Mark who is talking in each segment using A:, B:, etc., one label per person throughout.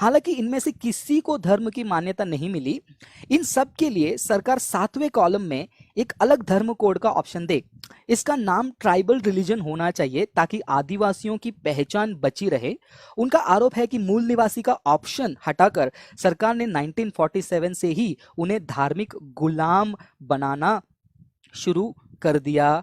A: हालांकि इनमें से किसी को धर्म की मान्यता नहीं मिली। इन सब के लिए सरकार 7वें कॉलम में एक अलग धर्म कोड का ऑप्शन दे। इसका नाम ट्राइबल रिलीजन होना चाहिए ताकि आदिवासियों की पहचान बची रहे। उनका आरोप है कि मूल निवासी का ऑप्शन हटाकर सरकार ने 1947 से ही उन्हें धार्मिक गुलाम बनाना शुरू कर दिया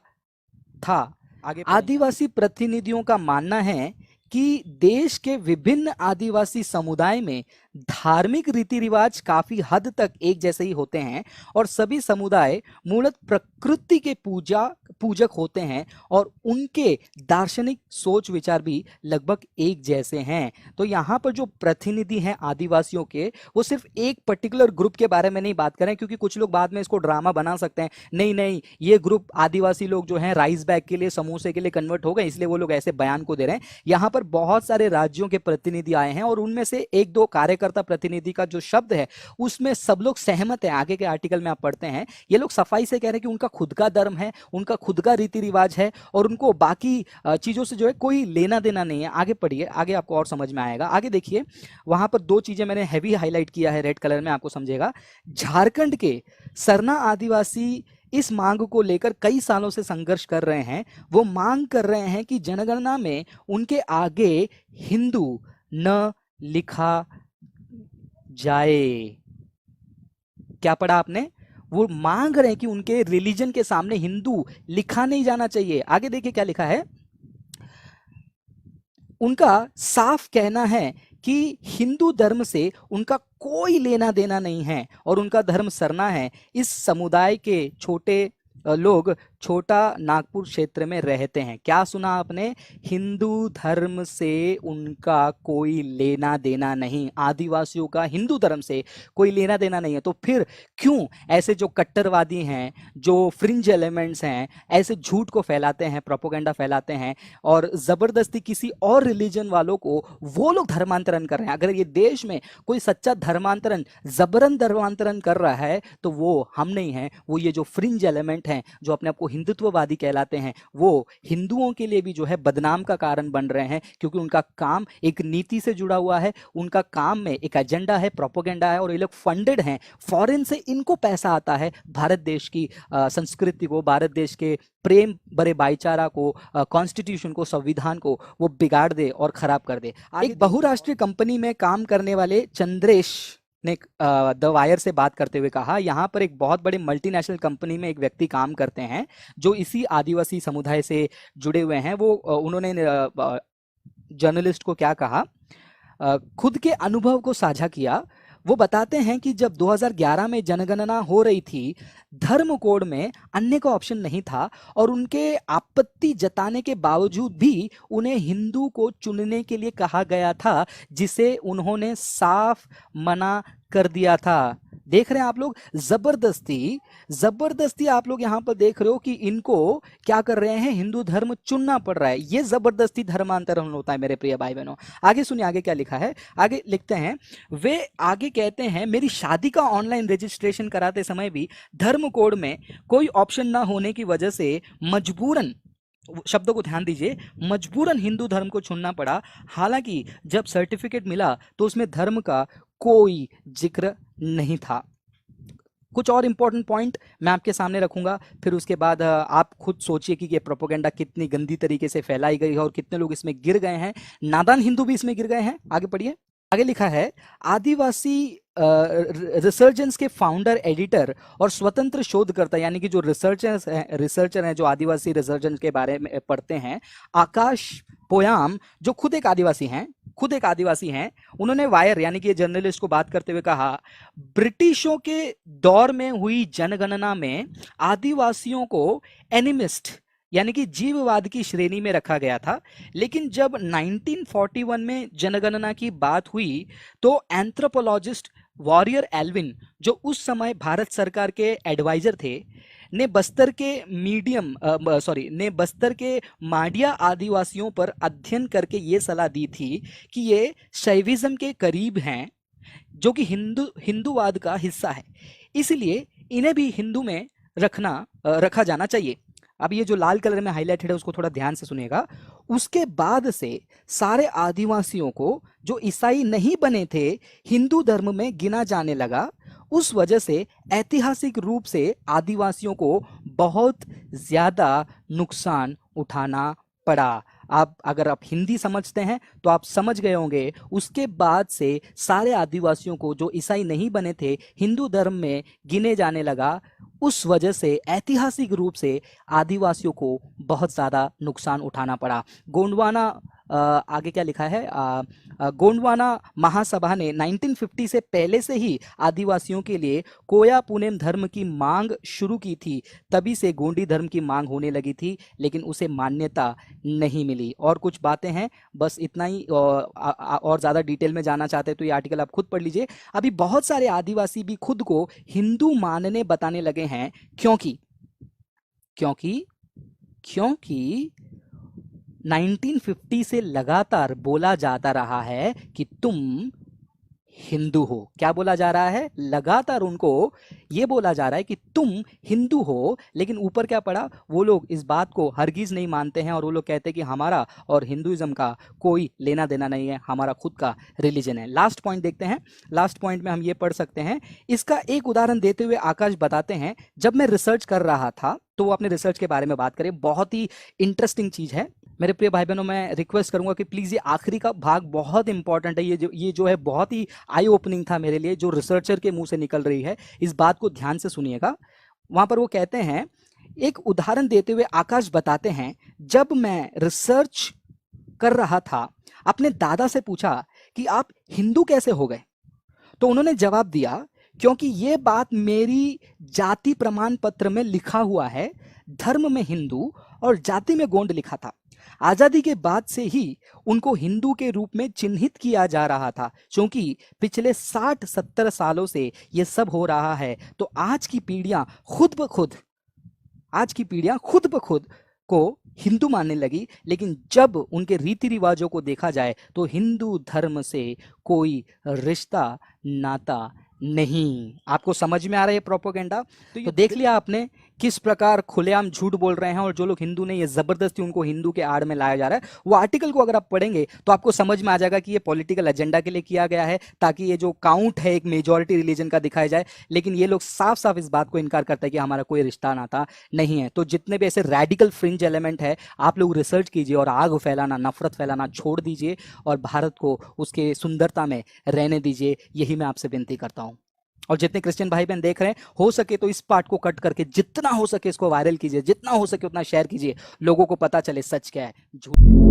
A: था।
B: आगे पढ़ें।
A: आदिवासी प्रतिनिधियों का मानना है कि देश के विभिन्न आदिवासी समुदाय में धार्मिक रीति रिवाज काफी हद तक एक जैसे ही होते हैं और सभी समुदाय मूलतः प्रकृति के पूजक होते हैं और उनके दार्शनिक सोच विचार भी लगभग एक जैसे हैं। तो यहाँ पर जो प्रतिनिधि हैं आदिवासियों के, वो सिर्फ एक पर्टिकुलर ग्रुप के बारे में नहीं बात करें, क्योंकि कुछ लोग बाद में इसको ड्रामा बना सकते हैं, नहीं नहीं ये ग्रुप आदिवासी लोग जो हैं राइस बैग के लिए, समोसे के लिए कन्वर्ट हो गए, इसलिए वो लोग ऐसे बयान को दे रहे हैं। यहाँ पर बहुत सारे राज्यों के प्रतिनिधि आए हैं और उनमें से एक दो कार्यकर्ता प्रतिनिधि का जो शब्द है उसमें सब लोग सहमत हैं। आगे के आर्टिकल में आप पढ़ते हैं, ये लोग सफाई से कह रहे हैं कि उनका खुद का धर्म है, उनका खुद का रीति रिवाज है और उनको बाकी चीजों से जो है कोई लेना देना नहीं है। आगे पढ़िए, आगे आपको और समझ में आएगा। आगे देखिए, वहां पर दो चीजें मैंने हैवी हाईलाइट किया है रेड कलर में, आपको समझेगा। झारखंड के सरना आदिवासी इस मांग को लेकर कई सालों से संघर्ष कर रहे हैं। वो मांग कर रहे हैं कि जनगणना में उनके आगे हिंदू न लिखा जाए। क्या पढ़ा आपने? वो मांग रहे हैं कि उनके रिलीजन के सामने हिंदू लिखा नहीं जाना चाहिए। आगे देखिए क्या लिखा है। उनका साफ कहना है कि हिंदू धर्म से उनका कोई लेना देना नहीं है और उनका धर्म सरना है। इस समुदाय के छोटे लोग छोटा नागपुर क्षेत्र में रहते हैं। क्या सुना आपने? हिंदू धर्म से उनका कोई लेना देना नहीं, आदिवासियों का हिंदू धर्म से कोई लेना देना नहीं है। तो फिर क्यों ऐसे जो कट्टरवादी हैं, जो फ्रिंज एलिमेंट्स हैं, ऐसे झूठ को फैलाते हैं, प्रोपोगेंडा फैलाते हैं और जबरदस्ती किसी और रिलीजन वालों को वो लोग धर्मांतरण कर रहे हैं? अगर ये देश में कोई सच्चा धर्मांतरण, जबरन धर्मांतरण कर रहा है तो वो हम नहीं हैं, वो ये जो फ्रिंज एलिमेंट हैं जो अपने आप को हिंदुत्ववादी कहलाते हैं, वो हिंदुओं के लिए भी जो है बदनाम का कारण बन रहे हैं, क्योंकि उनका काम एक नीति से जुड़ा हुआ है, उनका काम में एक एजेंडा है, प्रोपोगेंडा है और ये लोग फंडेड हैं। फॉरेन से इनको पैसा आता है भारत देश की संस्कृति को, भारत देश के प्रेम भरे भाईचारा को, कॉन्स्टिट्यूशन को, संविधान को वो बिगाड़ दे और खराब कर दे। एक बहुराष्ट्रीय कंपनी में काम करने वाले चंद्रेश ने द वायर से बात करते हुए कहा, यहाँ पर एक बहुत बड़े मल्टीनेशनल कंपनी में एक व्यक्ति काम करते हैं जो इसी आदिवासी समुदाय से जुड़े हुए हैं। वो उन्होंने जर्नलिस्ट को क्या कहा, खुद के अनुभव को साझा किया। वो बताते हैं कि जब 2011 में जनगणना हो रही थी, धर्म कोड में अन्य का ऑप्शन नहीं था और उनके आपत्ति जताने के बावजूद भी उन्हें हिंदू को चुनने के लिए कहा गया था, जिसे उन्होंने साफ मना कर दिया था। देख रहे हैं आप लोग, जबरदस्ती जबरदस्ती आप लोग यहाँ पर देख रहे हो कि इनको क्या कर रहे हैं, हिंदू धर्म चुनना पड़ रहा है। ये जबरदस्ती धर्मांतरण होता है मेरे प्रिय भाई बहनों। आगे सुनिए, आगे क्या लिखा है। आगे लिखते हैं, वे आगे कहते हैं, मेरी शादी का ऑनलाइन रजिस्ट्रेशन कराते समय भी धर्म कोड में कोई ऑप्शन ना होने की वजह से मजबूरन, शब्दों को ध्यान दीजिए, मजबूरन हिंदू धर्म को चुनना पड़ा। हालांकि जब सर्टिफिकेट मिला तो उसमें धर्म का कोई जिक्र नहीं था। कुछ और इंपॉर्टेंट पॉइंट मैं आपके सामने रखूंगा, फिर उसके बाद आप खुद सोचिए कि ये प्रोपोगेंडा कितनी गंदी तरीके से फैलाई गई है और कितने लोग इसमें गिर गए हैं। नादान हिंदू भी इसमें गिर गए हैं। आगे पढ़िए, आगे लिखा है, आदिवासी रिसर्जेंस के फाउंडर, एडिटर और स्वतंत्र शोधकर्ता, यानी कि जो रिसर्चर हैं जो आदिवासी रिसर्जेंस के बारे में पढ़ते हैं, आकाश पोयाम, जो खुद एक आदिवासी हैं, उन्होंने वायर यानी कि जर्नलिस्ट को बात करते हुए कहा, ब्रिटिशों के दौर में हुई जनगणना में आदिवासियों को एनिमिस्ट यानी कि जीववाद की श्रेणी में रखा गया था, लेकिन जब 1941 में जनगणना की बात हुई तो एंथ्रोपोलॉजिस्ट वॉरियर एल्विन, जो उस समय भारत सरकार के एडवाइजर थे, ने बस्तर के माडिया आदिवासियों पर अध्ययन करके ये सलाह दी थी कि ये शैविज्म के करीब हैं, जो कि हिंदूवाद का हिस्सा है, इसलिए इन्हें भी हिंदू में रखा जाना चाहिए। अब ये जो लाल कलर में हाईलाइटेड है उसको थोड़ा ध्यान से सुनिएगा। उसके बाद से सारे आदिवासियों को, जो ईसाई नहीं बने थे, हिंदू धर्म में गिना जाने लगा। उस वजह से ऐतिहासिक रूप से आदिवासियों को बहुत ज्यादा नुकसान उठाना पड़ा। आप अगर आप हिंदी समझते हैं तो आप समझ गए होंगे। उसके बाद से सारे आदिवासियों को, जो ईसाई नहीं बने थे, हिंदू धर्म में गिने जाने लगा। उस वजह से ऐतिहासिक रूप से आदिवासियों को बहुत ज़्यादा नुकसान उठाना पड़ा। गोंडवाना आगे क्या लिखा है, गोंडवाना महासभा ने 1950 से पहले से ही आदिवासियों के लिए कोया पुनेम धर्म की मांग शुरू की थी। तभी से गोंडी धर्म की मांग होने लगी थी, लेकिन उसे मान्यता नहीं मिली। और कुछ बातें हैं, बस इतना ही। और ज़्यादा डिटेल में जाना चाहते हैं तो ये आर्टिकल आप खुद पढ़ लीजिए। अभी बहुत सारे आदिवासी भी खुद को हिंदू मानने बताने लगे हैं, क्योंकि क्योंकि क्योंकि 1950 से लगातार बोला जाता रहा है कि तुम हिंदू हो। क्या बोला जा रहा है? लगातार उनको ये बोला जा रहा है कि तुम हिंदू हो, लेकिन ऊपर क्या पड़ा, वो लोग इस बात को हरगिज नहीं मानते हैं और वो लोग कहते हैं कि हमारा और हिंदुइज्म का कोई लेना देना नहीं है, हमारा खुद का रिलीजन है। लास्ट पॉइंट देखते हैं। लास्ट पॉइंट में हम ये पढ़ सकते हैं। इसका एक उदाहरण देते हुए आकाश बताते हैं, जब मैं रिसर्च कर रहा था तो वो अपने रिसर्च के बारे में बात करें। बहुत ही इंटरेस्टिंग चीज है। मेरे प्रिय भाई बहनों, मैं रिक्वेस्ट करूंगा कि प्लीज ये आखिरी का भाग बहुत इंपॉर्टेंट है। ये जो है बहुत ही आई ओपनिंग था मेरे लिए, जो रिसर्चर के मुंह से निकल रही है। इस बात को ध्यान से सुनिएगा। वहां पर वो कहते हैं, एक उदाहरण देते हुए आकाश बताते हैं, जब मैं रिसर्च कर रहा था अपने दादा से पूछा कि आप हिंदू कैसे हो गए, तो उन्होंने जवाब दिया, क्योंकि ये बात मेरी जाति प्रमाण पत्र में लिखा हुआ है। धर्म में हिंदू और जाति में गोंड लिखा था। आजादी के बाद से ही उनको हिंदू के रूप में चिन्हित किया जा रहा था, क्योंकि पिछले 60-70 सालों से ये सब हो रहा है। तो आज की पीढ़ियां खुद ब खुद को हिंदू मानने लगी। लेकिन जब उनके रीति रिवाजों को देखा जाए तो हिंदू धर्म से कोई रिश्ता नाता नहीं। आपको समझ में आ रहा है प्रोपोगेंडा? तो देख लिया आपने किस प्रकार खुलेआम झूठ बोल रहे हैं, और जो लोग हिंदू नहीं, ये जबरदस्ती उनको हिंदू के आड़ में लाया जा रहा है। वो आर्टिकल को अगर आप पढ़ेंगे तो आपको समझ में आ जाएगा कि ये पॉलिटिकल एजेंडा के लिए किया गया है, ताकि ये जो काउंट है एक मेजॉरिटी रिलीजन का दिखाया जाए। लेकिन ये लोग साफ साफ इस बात को इनकार करते हैं कि हमारा कोई रिश्ता नाता नहीं है। तो जितने भी ऐसे रेडिकल फ्रिंज एलिमेंट है, आप लोग रिसर्च कीजिए और आग फैलाना, नफरत फैलाना छोड़ दीजिए और भारत को उसके सुंदरता में रहने दीजिए। यही मैं आपसे विनती करता हूं। और जितने क्रिश्चियन भाई बहन देख रहे हैं, हो सके तो इस पार्ट को कट करके जितना हो सके इसको वायरल कीजिए, जितना हो सके उतना शेयर कीजिए, लोगों को पता चले सच क्या है, झूठ।